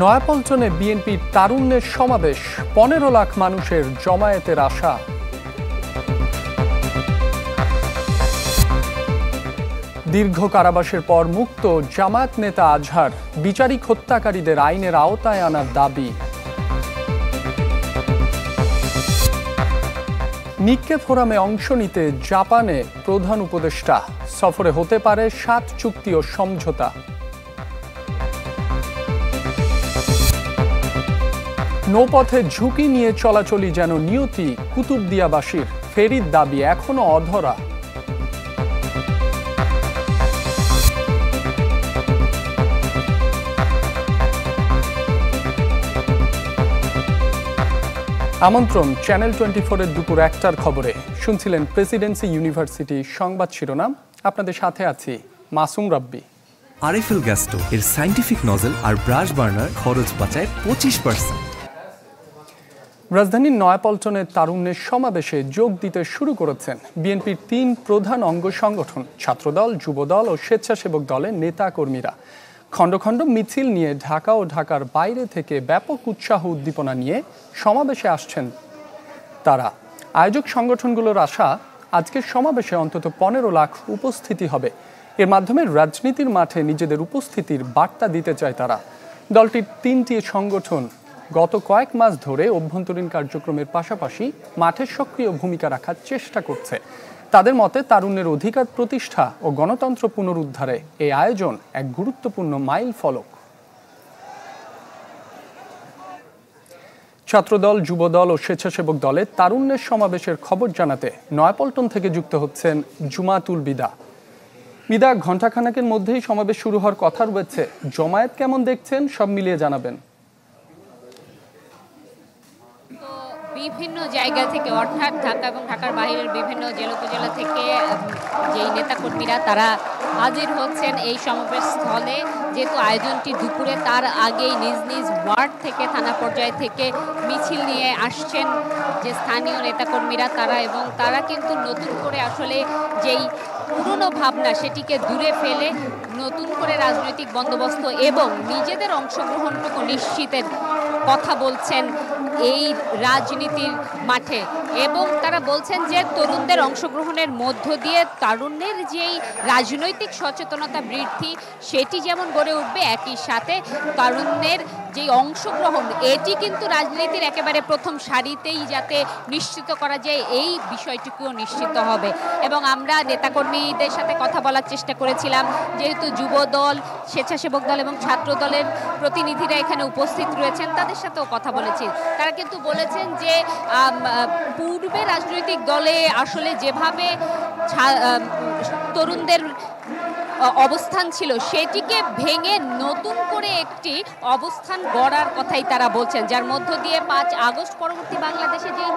নয়াপল্টনে বিএনপির তারুণ্যের সমাবেশ, ১৫ লাখ মানুষের জমায়েতের আশা। দীর্ঘ কারাবাসের পর মুক্ত জামায়াত নেতা আজহার, বিচারিক হত্যাকারীদের আইনের আওতায় আনার দাবি। নিক্কে ফোরামে অংশ নিতে জাপানে প্রধান উপদেষ্টা, সফরে হতে পারে ৭ চুক্তি ও সমঝোতা। নৌপথে ঝুঁকি নিয়ে চলাচলই যেন নিয়তি কুতুবদিয়াবাসীর, ফেরির দাবি এখনো অধরা। আমন্ত্রণ চ্যানেল 24-এর দুপুর ১টার খবরে। শুনছিলেন প্রেসিডেন্সি ইউনিভার্সিটি সংবাদ শিরোনাম। আপনাদের সাথে আছি মাসুম রাব্বি। আরএফএল গ্যাস্টো এর সায়েন্টিফিক নজল আর ব্রাশ বার্নার খরচ বাঁচায় 25%। রাজধানীর নয়াপল্টনে তারুণ্যের সমাবেশে যোগ দিতে শুরু করেছেন বিএনপির ৩ প্রধান অঙ্গ সংগঠন, ছাত্রদল, যুবদল ও স্বেচ্ছাসেবক দলের নেতা কর্মীরা। খণ্ড খণ্ড মিছিল নিয়ে ঢাকা ও ঢাকার বাইরে থেকে ব্যাপক উৎসাহ উদ্দীপনা নিয়ে সমাবেশে আসছেন তারা। আয়োজক সংগঠনগুলোর আশা, আজকের সমাবেশে অন্তত ১৫ লাখ উপস্থিতি হবে। এর মাধ্যমে রাজনীতির মাঠে নিজেদের উপস্থিতির বার্তা দিতে চায় তারা। দলটির ৩টি সংগঠন গত কয়েক মাস ধরে অভ্যন্তরীণ কার্যক্রমের পাশাপাশি মাঠে সক্রিয় ভূমিকা রাখার চেষ্টা করছে। তাদের মতে তারুণ্যের অধিকার প্রতিষ্ঠা ও গণতন্ত্র পুনরুদ্ধারে এই আয়োজন এক গুরুত্বপূর্ণ মাইল ফলক। ছাত্রদল, যুবদল ও স্বেচ্ছাসেবক দলের তারুণ্যের সমাবেশের খবর জানাতে নয়াপল্টন থেকে যুক্ত হচ্ছেন জুমাতুল বিদা। বিদা, ঘণ্টাখানেকের মধ্যেই সমাবেশ শুরু হওয়ার কথা রয়েছে। জমায়েত কেমন দেখছেন, সব মিলিয়ে জানাবেন। বিভিন্ন জায়গা থেকে, অর্থাৎ ঢাকা এবং ঢাকার বাইরের বিভিন্ন জেলা উপজেলা থেকে যেই নেতাকর্মীরা তারা হাজির হচ্ছেন এই সমাবেশ স্থলে। যেহেতু আয়োজনটি দুপুরে, তার আগেই নিজ নিজ ওয়ার্ড থেকে, থানা পর্যায় থেকে মিছিল নিয়ে আসছেন যে স্থানীয় নেতাকর্মীরা তারা, এবং তারা কিন্তু নতুন করে আসলে যেই পুরনো ভাবনা সেটিকে দূরে ফেলে নতুন করে রাজনৈতিক বন্দোবস্ত এবং নিজেদের অংশগ্রহণটুকু নিশ্চিতের কথা বলছেন এই রাজনীতির মাঠে। এবং তারা বলছেন যে তরুণদের অংশগ্রহণের মধ্য দিয়ে তারুণ্যের যেই রাজনৈতিক সচেতনতা বৃদ্ধি সেটি যেমন গড়ে উঠবে, একই সাথে তারুণ্যের যেই অংশগ্রহণ এটি কিন্তু রাজনীতির একেবারে প্রথম সারিতেই যাতে নিশ্চিত করা যায় এই বিষয়টিকেও নিশ্চিত হবে। এবং আমরা নেতাকর্মীদের সাথে কথা বলার চেষ্টা করেছিলাম, যেহেতু যুবদল, স্বেচ্ছাসেবক দল এবং ছাত্র দলের প্রতিনিধিরা এখানে উপস্থিত রয়েছেন, তাদের সাথেও কথা বলেছি। তারা কিন্তু বলেছেন যে পূর্বে রাজনৈতিক দলে আসলে যেভাবে তরুণদের অবস্থান ছিল সেটিকে ভেঙে নতুন করে একটি অবস্থান গড়ার কথাই তারা বলছেন, যার মধ্য দিয়ে ৫ আগস্ট পরবর্তী বাংলাদেশে যেই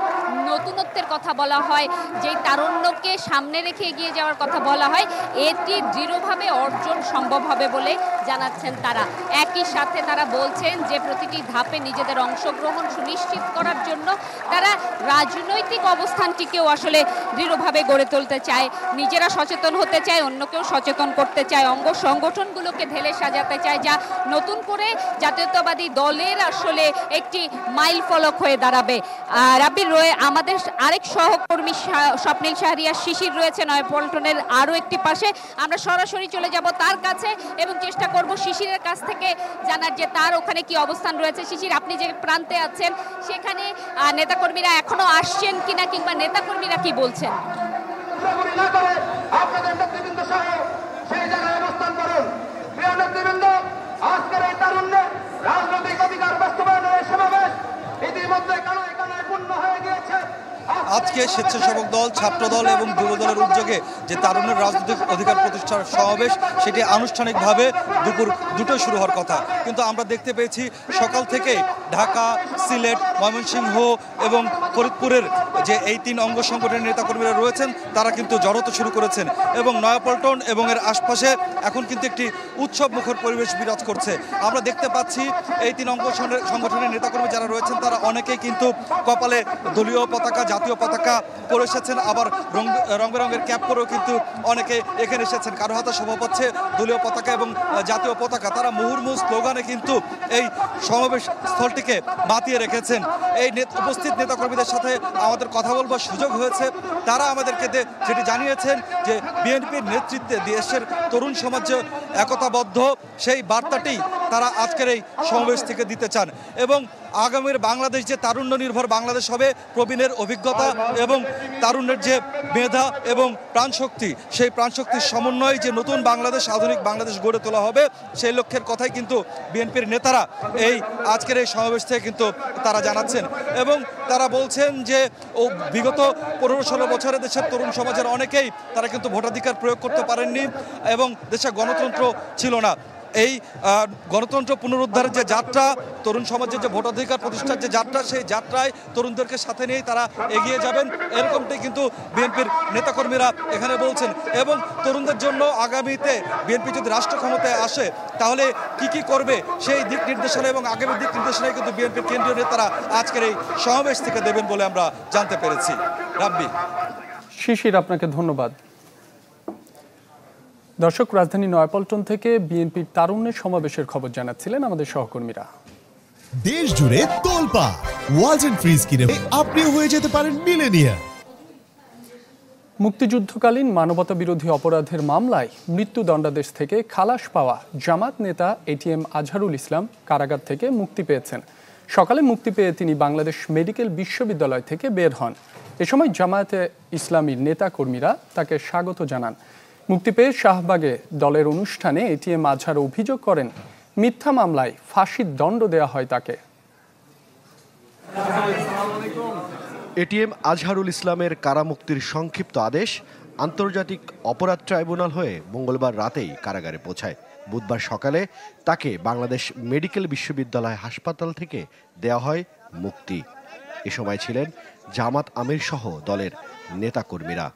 নতুনত্বের কথা বলা হয়, যেই তারুণ্যকে সামনে রেখে এগিয়ে যাওয়ার কথা বলা হয়, এটি দৃঢ়ভাবে অর্জন সম্ভব হবে বলে জানাচ্ছেন তারা। একই সাথে তারা বলছেন যে প্রতিটি ধাপে নিজেদের অংশগ্রহণ সুনিশ্চিত করার জন্য তারা রাজনৈতিক অবস্থানটিকেও আসলে দৃঢ়ভাবে গড়ে তুলতে চায়, নিজেরা সচেতন হতে চায়, অন্যকেও সচেতন করতে চায়, অঙ্গ সংগঠনগুলোকে ঢেলে সাজাতে চায়, যা নতুন করে জাতীয়তাবাদী দলের আসলে একটি মাইল ফলক হয়ে দাঁড়াবে। রাব্বির রয়ে আমাদের আরেক সহকর্মী স্বপ্নিল শাহরিয়ার শিশির রয়েছে নয়াপল্টনের আরও একটি পাশে। আমরা সরাসরি চলে যাব তার কাছে এবং চেষ্টা করব শিশিরের কাছ থেকে জানার যে তার ওখানে কি অবস্থান রয়েছে। শিশির, আপনি যে প্রান্তে আছেন সেখানে নেতাকর্মীরা এখনো আসছেন কিনা, কিংবা নেতাকর্মীরা কি বলছেন? সেই জায়গায় অবস্থান করুন। প্রিয় নেতৃবৃন্দ, আজকের এই তারুণ্যের রাজনৈতিক অধিকার বাস্তবায়নের সমাবেশ ইতিমধ্যে কানায় কানায় পূর্ণ হয়ে গিয়েছে। আজকে স্বেচ্ছাসেবক দল, ছাত্রদল এবং যুবদলের উদ্যোগে যে তারুণ্যের রাজনৈতিক অধিকার প্রতিষ্ঠার সমাবেশ, সেটি আনুষ্ঠানিকভাবে দুপুর 2টায় শুরু হওয়ার কথা। কিন্তু আমরা দেখতে পেয়েছি সকাল থেকে ঢাকা, সিলেট, ময়মনসিংহ এবং ফরিদপুরের যে এই 3 অঙ্গ সংগঠনের নেতাকর্মীরা রয়েছেন তারা কিন্তু জড়ো শুরু করেছেন এবং নয়াপল্টন এবং এর আশপাশে এখন কিন্তু একটি উৎসব মুখর পরিবেশ বিরাজ করছে। আমরা দেখতে পাচ্ছি এই 3 অঙ্গ সংগঠনের নেতাকর্মী যারা রয়েছেন তারা অনেকেই কিন্তু কপালে দলীয় পতাকা, জাতীয় পতাকা পরে এসেছেন, আবার রং বেরঙের ক্যাপ পরেও কিন্তু অনেকে এখানে এসেছেন। কারো হাতে শোভা পাচ্ছে দলীয় পতাকা এবং জাতীয় পতাকা। তারা মুহুর্মুহু স্লোগানে কিন্তু এই সমাবেশ স্থলটিকে মাতিয়ে রেখেছেন। এই উপস্থিত নেতাকর্মীদের সাথে আমাদের কথা বলবার সুযোগ হয়েছে। তারা আমাদেরকে যেটি জানিয়েছেন যে বিএনপির নেতৃত্বে দেশের তরুণ সমাজ একতাবদ্ধ, সেই বার্তাটি তারা আজকের এই সমাবেশ থেকে দিতে চান এবং আগামীর বাংলাদেশ যে তারুণ্য নির্ভর বাংলাদেশ হবে, প্রবীণের অভিজ্ঞতা এবং তারুণ্যের যে মেধা এবং প্রাণশক্তি, সেই প্রাণশক্তির সমন্বয়ে যে নতুন বাংলাদেশ, আধুনিক বাংলাদেশ গড়ে তোলা হবে, সেই লক্ষ্যের কথাই কিন্তু বিএনপির নেতারা এই আজকের এই সমাবেশ থেকে কিন্তু তারা জানাচ্ছেন এবং তারা বলছেন যে বিগত 15-16 বছরে দেশের তরুণ সমাজের অনেকেই তারা কিন্তু ভোটাধিকার প্রয়োগ করতে পারেননি এবং দেশে গণতন্ত্র ছিল না। এই গণতন্ত্র পুনরুদ্ধারের যে যাত্রা, তরুণ সমাজের যে ভোটাধিকার প্রতিষ্ঠার যে যাত্রা, সেই যাত্রায় তরুণদেরকে সাথে নিয়েই তারা এগিয়ে যাবেন, এরকমটাই কিন্তু বিএনপির নেতাকর্মীরা এখানে বলছেন। এবং তরুণদের জন্য আগামীতে বিএনপি যদি রাষ্ট্র ক্ষমতায় আসে তাহলে কি করবে সেই দিক নির্দেশনা এবং আগামী দিক নির্দেশনায় কিন্তু বিএনপির কেন্দ্রীয় নেতারা আজকের এই সমাবেশ থেকে দেবেন বলে আমরা জানতে পেরেছি। রাব্বি। শিশির, আপনাকে ধন্যবাদ। দর্শক, রাজধানী নয়াপল্টন থেকে বিএনপির তারুণ্যের সমাবেশের খবর জানাচ্ছিলেন আমাদের সহকর্মীরা। দেশ জুড়ে তোলপাড় ওয়ালটন ফ্রিজ কিনে আপনিও হয়ে যেতে পারেন মিলেনিয়ার। মুক্তিযুদ্ধকালীন মানবতা বিরোধী অপরাধের মামলায় মৃত্যুদণ্ডাদেশ থেকে খালাস পাওয়া জামাত নেতা এটিএম আজহারুল ইসলাম কারাগার থেকে মুক্তি পেয়েছেন। সকালে মুক্তি পেয়ে তিনি বাংলাদেশ মেডিকেল বিশ্ববিদ্যালয় থেকে বের হন। এ সময় জামায়াতে ইসলামীর নেতা কর্মীরা তাকে স্বাগত জানান। মুক্তি পেয়ে শাহবাগে দলের অনুষ্ঠানে এটিএম আজহার অভিযোগ করেন, মিথ্যা মামলায় ফাঁসির দণ্ড দেওয়া হয় তাকে। এটিএম আজহারুল ইসলামের কারামুক্তির সংক্ষিপ্ত আদেশ আন্তর্জাতিক অপরাধ ট্রাইব্যুনাল হয়ে মঙ্গলবার রাতেই কারাগারে পৌঁছায়। বুধবার সকালে তাকে বাংলাদেশ মেডিকেল বিশ্ববিদ্যালয় হাসপাতাল থেকে দেওয়া হয় মুক্তি। এ সময় ছিলেন জামাত আমির সহ দলের নেতাকর্মীরা।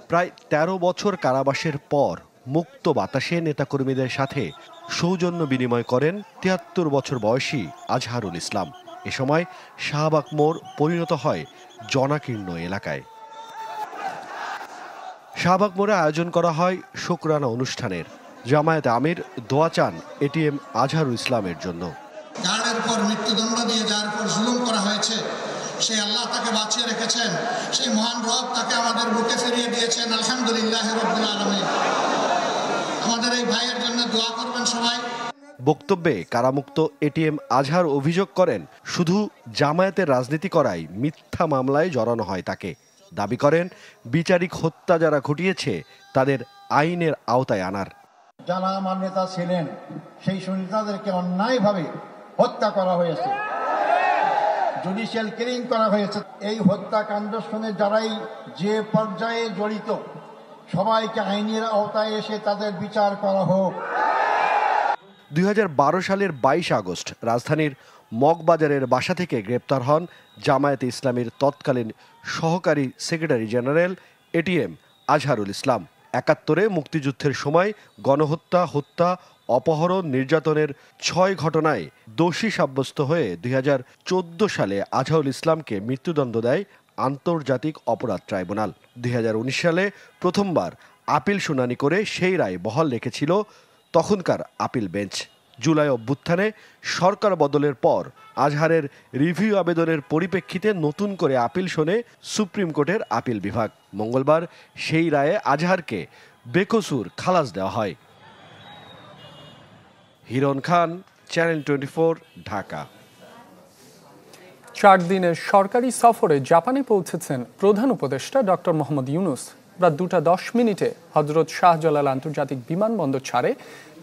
প্রায় 13 বছর কারাবাসের পর মুক্ত বাতাসে নেতাকর্মীদের সাথে সৌজন্য বিনিময় করেন 73 বছর বয়সী আজহারুল ইসলাম। এ সময় শাহবাগ মোড় পরিণত হয় জনাকীর্ণ এলাকায়। শাহবাগ মোড়ে আয়োজন করা হয় শুকরানা অনুষ্ঠানের। জামায়াতে আমির দোয়া চান এটিএম আজহারুল ইসলামের জন্য। যার উপর মৃত্যুদণ্ড দিয়ে যার উপর জুলুম করা হয়েছে, সেই আল্লাহ তাকে বাঁচিয়ে রেখেছেন, সেই মহান রব তাকে আমাদের বুকে ফিরিয়ে দিয়েছেন। আলহামদুলিল্লাহ রাব্বিল আলামিন। আমাদের এই ভাইয়ের জন্য দোয়া করবেন সবাই। বক্তব্যে কারামুক্ত এটিএম আজহার অভিযোগ করেন, শুধু জামায়াতের রাজনীতি করাই মিথ্যা মামলায় জড়ানো হয় তাকে। দাবি করেন, বিচারিক হত্যা যারা ঘটিয়েছে তাদের আইনের আওতায় আনার। যারা আমার নেতা ছিলেন সেই নেতাদেরকে অন্যায়ভাবে হত্যা করা হয়েছে, জুডিশিয়াল কিলিং করা হয়েছে। এই হত্যাকাণ্ডের সঙ্গে যারাই যে পর্যায়ে জড়িত সবাইকে আইনের আওতায় এসে তাদের বিচার করা হোক। 2012 সালের 22 আগস্ট রাজধানীর মগবাজারের বাসা থেকে গ্রেপ্তার হন জামায়াতে ইসলামীর তৎকালীন সহকারী secretary general ATM Azharul Islam. 71-এ মুক্তিযুদ্ধের সময় গণহত্যা, হত্যা, অপহরণ, নির্যাতনের 6 ঘটনায় দোষী সাব্যস্ত হয়ে 2014 সালে আজহারুল ইসলামকে মৃত্যুদণ্ড দেয় আন্তর্জাতিক অপরাধ ট্রাইব্যুনাল। 2019 সালে প্রথমবার আপিল শুনানি করে সেই রায় বহাল রেখেছিল তখনকার আপিল বেঞ্চ। জুলাই অভ্যুত্থানে সরকার বদলের পর আজহারের রিভিউ আবেদনের পরিপ্রেক্ষিতে নতুন করে আপিল শোনে সুপ্রিম কোর্টের আপিল বিভাগ। মঙ্গলবার সেই রায়ে আজহারকে বেকসুর খালাস দেওয়া হয়। হিরণ খান, চ্যানেল 24, ঢাকা। 4 দিনের সরকারি সফরে জাপানে পৌঁছেছেন প্রধান উপদেষ্টা ডক্টর মোহাম্মদ ইউনূস। রাত 2:10 হজরত শাহজালাল আন্তর্জাতিক বিমানবন্দর ছাড়ে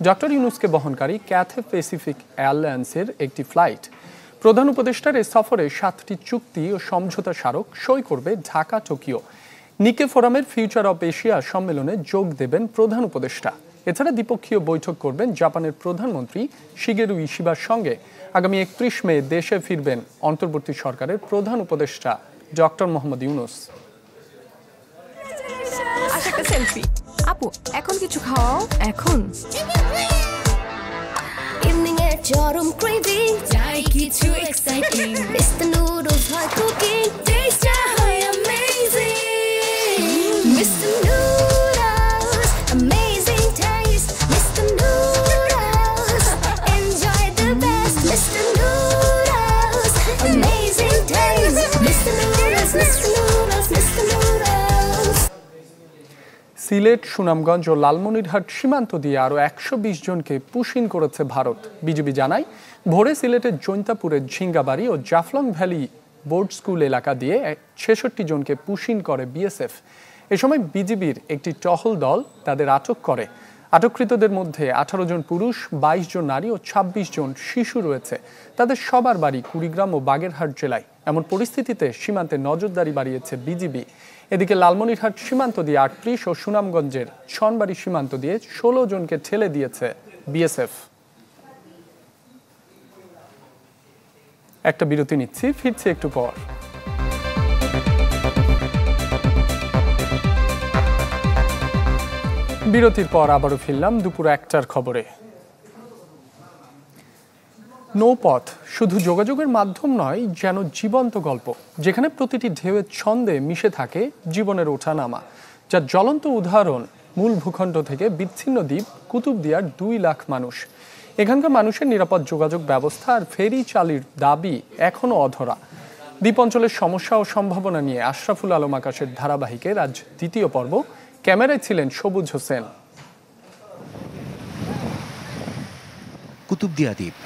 ডক্টর ইউনূসকে বহনকারী ক্যাথে প্যাসিফিক এয়ারলাইন্সের একটি ফ্লাইট। প্রধান উপদেষ্টার এই সফরে 7টি চুক্তি ও সমঝোতা স্মারক সই করবে ঢাকা টোকিও। নিকে ফোরামের ফিউচার অব এশিয়া সম্মেলনে যোগ দেবেন প্রধান উপদেষ্টা। এছাড়া দ্বিপক্ষীয় বৈঠক করবেন জাপানের প্রধানমন্ত্রী শিগেরু ইশিবার সঙ্গে। আগামী 31 মে দেশে ফিরবেন অন্তর্বর্তী সরকারের প্রধান উপদেষ্টা ডক্টর মোহাম্মদ ইউনূস। সেলফি আপু, এখন কিছু খাওয়াও। এখন ইভিনিং এর চরম ক্রেভিং, চাই কিছু এক্সাইটিং। মিস্টার নুডলস হয় কুকিং, টেস্টটা হয় amazing. Mister Noodles, amazing taste. Mister Noodles, enjoy the best. Mister Noodles, amazing taste. Mister Noodles, Mister Noodles, Mister Noodles. Sylhet, Sunamganj ও লালমনিরহাট সীমান্ত দিয়ে আরও 120 জনকে পুশিন করেছে ভারত। বিজিবি জানায়, ভোরে সিলেটের জৈন্তাপুরের ঝিঙ্গাবাড়ি ও জাফলং ভ্যালি বোর্ড স্কুল এলাকা দিয়ে 66 জনকে পুশিন করে বিএসএফ। এ সময় বিজিবির একটি টহল দল তাদের আটক করে। আটককৃতদের মধ্যে 18 জন পুরুষ, 22 জন নারী ও 26 জন শিশু রয়েছে। তাদের সবার বাড়ি কুড়িগ্রাম ও বাগেরহাট জেলায়। এমন পরিস্থিতিতে সীমান্তে নজরদারি বাড়িয়েছে বিজিবি। এদিকে লালমনিরহাট সীমান্ত দিয়ে 38 ও সুনামগঞ্জের ছনবাড়ি সীমান্ত দিয়ে 16 জনকে ঠেলে দিয়েছে বিএসএফ। একটা বিরতি নিচ্ছি, ফিরছি একটু পর। বিরতির পর আবারও ফিরলাম দুপুর 1টার খবরে। নৌপথ শুধু যোগাযোগের মাধ্যম নয়, যেন জীবন্ত গল্প, যেখানে প্রতিটি ঢেউয়ের ছন্দে মিশে থাকে জীবনের ওঠানামা। যার জ্বলন্ত উদাহরণ মূল ভূখণ্ড থেকে বিচ্ছিন্ন দ্বীপ কুতুবদিয়ার 2 লাখ মানুষ। এখানকার মানুষের নিরাপদ যোগাযোগ ব্যবস্থা আর ফেরি চালির দাবি এখনও অধরা। দ্বীপ অঞ্চলের সমস্যা ও সম্ভাবনা নিয়ে আশরাফুল আলম আকাশের ধারাবাহিকের আজ দ্বিতীয় পর্ব। ক্যামেরায় ছিলেন সবুজ হোসেন। কুতুবদিয়া দ্বীপ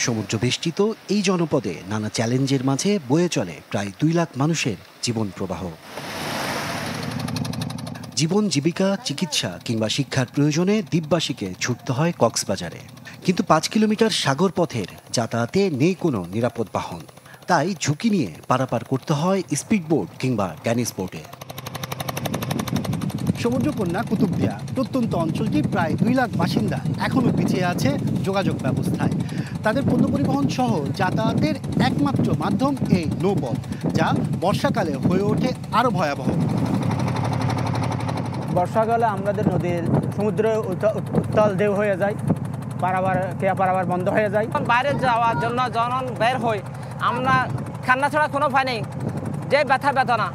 সমুদ্র বেষ্টিত এই জনপদে নানা চ্যালেঞ্জের মাঝে বয়ে চলে প্রায় 2 লাখ মানুষের জীবন প্রবাহ। জীবন জীবিকা, চিকিৎসা কিংবা শিক্ষার প্রয়োজনে দ্বীপবাসীকে ছুটতে হয় কক্সবাজারে। কিন্তু 5 কিলোমিটার সাগর পথের যাতায়াতে নেই কোনো নিরাপদ বাহন। তাই ঝুঁকি নিয়ে পারাপার করতে হয় স্পিডবোট কিংবা ড্যানিশ বোটে। সমুদ্রকন্যা কুতুবদিয়া প্রত্যন্ত অঞ্চলটি প্রায় 2 লাখ বাসিন্দা এখনও পিছিয়ে আছে যোগাযোগ ব্যবস্থায়। তাদের পণ্য পরিবহন সহ যাতায়াতের একমাত্র মাধ্যম এই নৌপথ, যা বর্ষাকালে হয়ে ওঠে আরও ভয়াবহ। বর্ষাকালে আমাদের নদীর সমুদ্রে উত্তাল ঢেউ হয়ে যায়, পারাবার বন্ধ হয়ে যায়। বাইরে যাওয়ার জন্য যখন বের হই আমরা খান্না ছাড়া কোনো উপায় নেই, যে ব্যথা বেদনা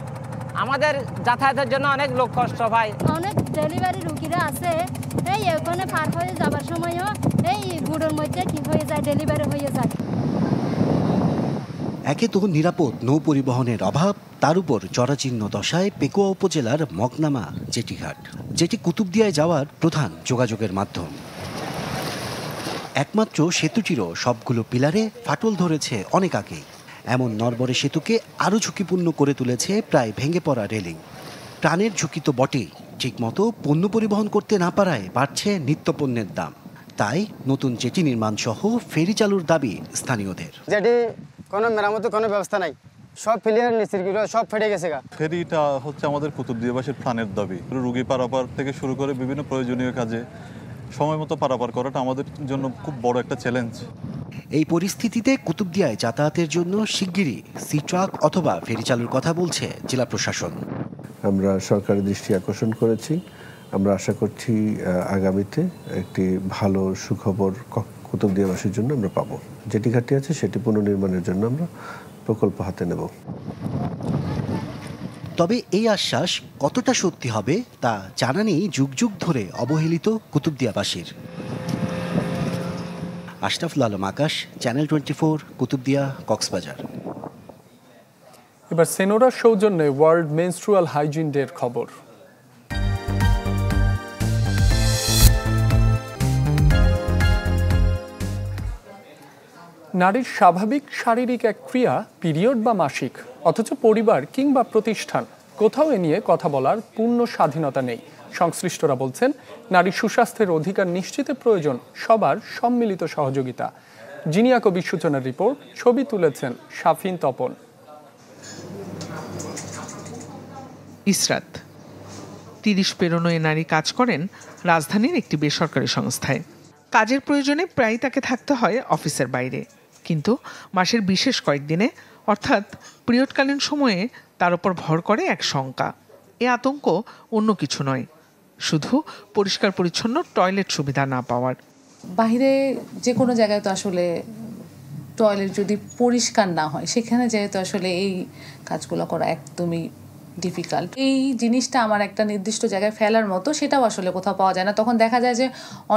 আমাদের যাতায়াতের জন্য অনেক লোক কষ্ট পায়। অনেক ডেলিভারি রুগীরা আছে, এই ওখানে পার হয়ে যাবার সময়ও এই গুড়ের মধ্যে কি হয়ে যায়, ডেলিভারি হয়ে যায়। একে তো নিরাপদ নৌ পরিবহনের অভাব, তার উপর জরাজীর্ণ দশায় পেকুয়া উপজেলার মগনামা জেটিঘাট, যেটি কুতুবদিয়ায় যাওয়ার প্রধান যোগাযোগের মাধ্যম। একমাত্র সেতুটিরও সবগুলো পিলারে ফাটল ধরেছে অনেক আগেই। এমন নরবরে সেতুকে আরও ঝুঁকিপূর্ণ করে তুলেছে প্রায় ভেঙে পড়া রেলিং। প্রাণের ঝুঁকি তো বটেই, ঠিকমতো পণ্য পরিবহন করতে না পারায় বাড়ছে নিত্যপণ্যের দাম। তাই নতুন জেটি নির্মাণ সহ ফেরি চালুর দাবি স্থানীয়দের। জেটি কোনো মেরামতের কোনো ব্যবস্থা নাই, সব ফেলিয়ার নিচের সব ফেটে গেছে। ফেরিটা হচ্ছে আমাদের কুতুবদিয়াবাসীর প্রাণের দাবি। রুগী পারাপার থেকে শুরু করে বিভিন্ন প্রয়োজনীয় কাজে সময় মতো পারাপার করাটা আমাদের জন্য খুব বড় একটা চ্যালেঞ্জ। এই পরিস্থিতিতে কুতুবদিয়ায় যাতায়াতের জন্য শিগগিরই সি ট্রাক অথবা ফেরি চালুর কথা বলছে জেলা প্রশাসন। আমরা সরকারের দৃষ্টি আকর্ষণ করেছি। আমরা আশা করছি আগামীতে একটি ভালো সুখবর কুতুবদিয়াবাসীর জন্য আমরা পাবো। যেটি ঘাটটি আছে সেটি পুনর্নির্মাণের জন্য আমরা প্রকল্প হাতে নেব। তবে এই আশ্বাস কতটা সত্যি হবে তা জানা নেই যুগ যুগ ধরে অবহেলিত কুতুবদিয়াবাসীর। আশরাফুল আলম আকাশ, চ্যানেল 24, কুতুবদিয়া, কক্সবাজার। এবার সেনোরা সৌজন্যে ওয়ার্ল্ড মেনস্ট্রুয়াল হাইজিন ডের খবর। নারীর স্বাভাবিক শারীরিক এক ক্রিয়া পিরিয়ড বা মাসিক, অথচ পরিবার কিংবা প্রতিষ্ঠান কোথাও এ নিয়ে কথা বলার পূর্ণ স্বাধীনতা নেই। সংশ্লিষ্টরা বলছেন, নারীর সুস্বাস্থ্যের অধিকার নিশ্চিতে প্রয়োজন সবার সম্মিলিত সহযোগিতা। জিনিয়া কবির সূচনার রিপোর্ট, ছবি তুলেছেন শাফিন তপন। ইসরাত 30 পেরোনো এ নারী কাজ করেন রাজধানীর একটি বেসরকারি সংস্থায়। কাজের প্রয়োজনে প্রায় তাকে থাকতে হয় অফিসের বাইরে, কিন্তু মাসের বিশেষ কয়েকদিনে অর্থাৎ পিরিয়ডকালীন সময়ে তার উপর ভর করে এক শঙ্কা। এ আতঙ্ক অন্য কিছু নয়, শুধু পরিষ্কার পরিচ্ছন্ন টয়লেট সুবিধা না পাওয়ার। বাইরে যে কোনো জায়গায় তো আসলে টয়লেট যদি পরিষ্কার না হয়, সেখানে যেহেতু আসলে এই কাজগুলো করা একদমই ডিফিকাল্ট। এই জিনিসটা আমার একটা নির্দিষ্ট জায়গায় ফেলার মতো, সেটাও আসলে কোথাও পাওয়া যায় না। তখন দেখা যায় যে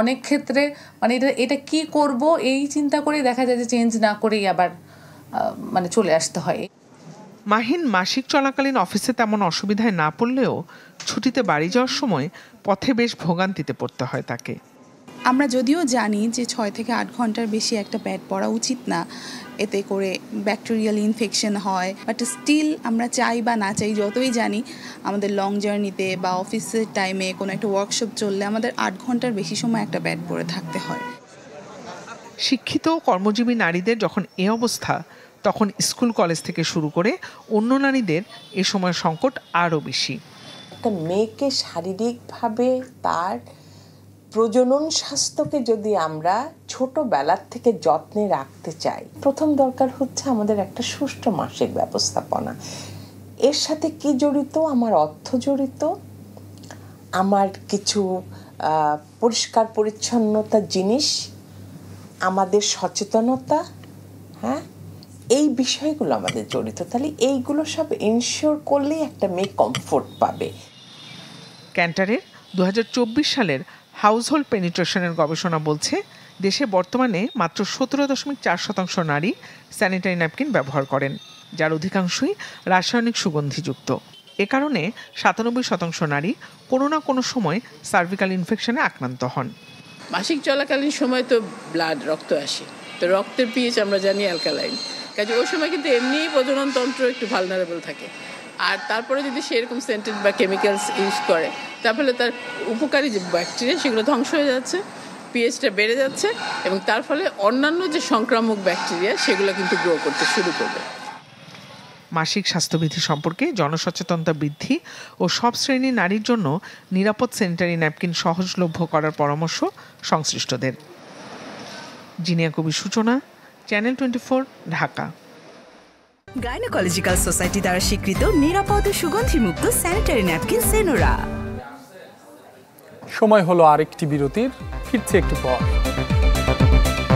অনেক ক্ষেত্রে মানে এটা কি করব এই চিন্তা করেই দেখা যায় যে চেঞ্জ না করেই আবার মানে চলে আসতে হয়। মাহিন মাসিক চলাকালীন অফিসে তেমন অসুবিধায় না পড়লেও ছুটিতে বাড়ি যাওয়ার সময় পথে বেশ ভোগান্তিতে পড়তে হয় তাকে। আমরা যদিও জানি যে 6 থেকে 8 ঘন্টার বেশি একটা প্যাড পরা উচিত না, এতে করে ব্যাকটেরিয়াল ইনফেকশন হয়, বাট স্টিল আমরা চাই বা না চাই, যতই জানি আমাদের লং জার্নিতে বা অফিসের টাইমে কোনো একটা ওয়ার্কশপ চললে আমাদের 8 ঘন্টার বেশি সময় একটা প্যাড পরে থাকতে হয়। শিক্ষিত কর্মজীবী নারীদের যখন এ অবস্থা, তখন স্কুল কলেজ থেকে শুরু করে অন্য নারীদের এ সময় সংকট আরও বেশি। একটা মেয়েকে শারীরিকভাবে তার প্রজনন স্বাস্থ্যকে যদি আমরা ছোটবেলার থেকে যত্নে রাখতে চাই, প্রথম দরকার হচ্ছে আমাদের একটা সুষ্ঠু মাসিক ব্যবস্থাপনা। এর সাথে কি জড়িত? আমার অর্থ জড়িত, আমার কিছু পরিষ্কার পরিচ্ছন্নতা জিনিস, আমাদের সচেতনতা, হ্যাঁ, এই বিষয়গুলো আমাদের জড়িত। তাহলে এইগুলো সব এনশিওর করলেই একটা মেয়ে কমফোর্ট পাবে। ক্যান্টারের 2024 সালের হাউসহোল্ড পেনিট্রেশনের গবেষণা বলছে দেশে বর্তমানে মাত্র 17.4% নারী স্যানিটারি ন্যাপকিন ব্যবহার করেন, যার অধিকাংশই রাসায়নিক সুগন্ধিযুক্ত। এ কারণে 97% নারী কোনো না কোনো সময় সার্ভিক্যাল ইনফেকশনে আক্রান্ত হন। মাসিক চলাকালীন সময় তো রক্ত আসে, তো রক্তের পিএইচ আমরা জানি অ্যালকালাইন, কাজে ওই সময় কিন্তু এমনিই প্রজনন তন্ত্র একটু ভালনারেবল থাকে। আর তারপরে যদি সেরকম সেন্টেড বা কেমিক্যালস ইউজ করে, তাহলে তার উপকারী যে ব্যাকটেরিয়া সেগুলো ধ্বংস হয়ে যাচ্ছে, পিএইচটা বেড়ে যাচ্ছে, এবং তার ফলে অন্যান্য যে সংক্রামক ব্যাকটেরিয়া সেগুলো কিন্তু গ্রো করতে শুরু করবে। মাসিক স্বাস্থ্যবিধি সম্পর্কে জনসচেতনতা বৃদ্ধি ও সব শ্রেণীর নারীর জন্য নিরাপদ স্যানিটারি ন্যাপকিন সহজলভ্য করার পরামর্শ সংশ্লিষ্টদের। জিনিয়া কবির সূচনা, চ্যানেল 24, ঢাকা। গাইনোকোলজিক্যাল সোসাইটি দ্বারা স্বীকৃত নিরাপদ ও সুগন্ধিমুক্ত স্যানিটারি ন্যাপকিন সেনোরা। সময় হলো আরেকটি বিরতির, ফিরছে একটু পর।